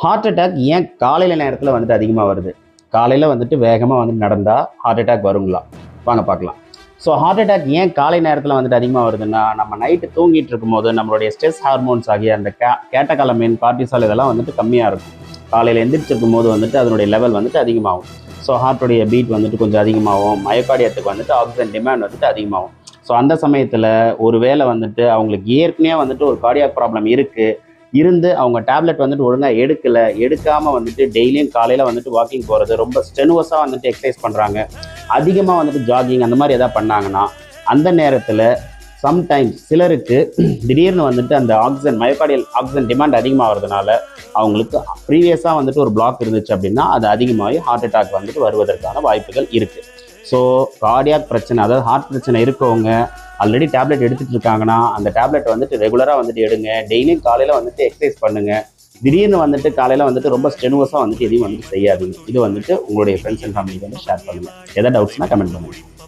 Heart attack ஏன் காலையில் நேரத்தில் வந்துட்டு அதிகமாக வருது? காலையில் வந்துட்டு வேகமாக வந்துட்டு நடந்தால் ஹார்ட் அட்டாக் வருங்களா? வாங்க பார்க்கலாம். ஸோ ஹார்ட் அட்டாக் ஏன் காலை நேரத்தில் வந்துட்டு அதிகமாக வருதுன்னா, நம்ம நைட்டு தூங்கிட்டு இருக்கும்போது நம்மளுடைய ஸ்ட்ரெஸ் ஹார்மோன்ஸ் ஆகிய அந்த கேட்டகாலமின், கார்டிசால் இதெல்லாம் வந்துட்டு கம்மியாக இருக்கும். காலையில் எந்திரிச்சிருக்கும் போது வந்துட்டு அதனுடைய லெவல் வந்துட்டு அதிகமாகும். ஸோ ஹார்ட்டுடைய பீட் வந்துட்டு கொஞ்சம் அதிகமாகும். மயோகார்டியத்துக்கு வந்துட்டு ஆக்சிஜன் டிமாண்ட் வந்துட்டு அதிகமாகும். ஸோ அந்த சமயத்தில் ஒரு வேளை வந்துட்டு அவங்களுக்கு ஏற்கனவே வந்துட்டு ஒரு கார்டியாக் ப்ராப்ளம் இருந்து அவங்க டேப்லெட் வந்துட்டு ஒழுங்காக எடுக்காமல் வந்துட்டு டெய்லியும் காலையில் வந்துட்டு வாக்கிங் போகிறது, ரொம்ப ஸ்டெனுவஸாக வந்துட்டு எக்ஸசைஸ் பண்ணுறாங்க, அதிகமாக வந்துட்டு ஜாகிங் அந்த மாதிரி எதாவது பண்ணாங்கன்னா, அந்த நேரத்தில் சம்டைம்ஸ் சிலருக்கு திடீர்னு வந்துட்டு அந்த மயோகார்டியல் ஆக்சிஜன் டிமாண்ட் அதிகமாகிறதுனால அவங்களுக்கு ப்ரீவியஸாக வந்துட்டு ஒரு பிளாக் இருந்துச்சு அப்படின்னா அது அதிகமாகி ஹார்ட் அட்டாக் வந்துட்டு வருவதற்கான வாய்ப்புகள் இருக்குது. ஸோ கார்டியாக் பிரச்சனை, அதாவது ஹார்ட் பிரச்சனை இருக்கவங்க ஆல்ரெடி டேப்லெட் எடுத்துகிட்டு இருக்காங்கன்னா அந்த டேப்லெட் வந்துட்டு ரெகுலராக வந்துட்டு எடுங்க. டெய்லியும் காலையில் வந்துட்டு எக்ஸசைஸ் பண்ணுங்கள். திடீர்னு வந்துட்டு காலையில் வந்துட்டு ரொம்ப ஸ்டெனுவஸாக வந்துட்டு எதையும் வந்துட்டு செய்யாதீங்க. இது வந்துட்டு உங்களுடைய ஃப்ரெண்ட்ஸ் அண்ட் ஃபேமிலிக்கு வந்து ஷேர் பண்ணுங்கள். எதாவது டவுட்ஸ்னால் கமெண்ட் பண்ணுங்கள்.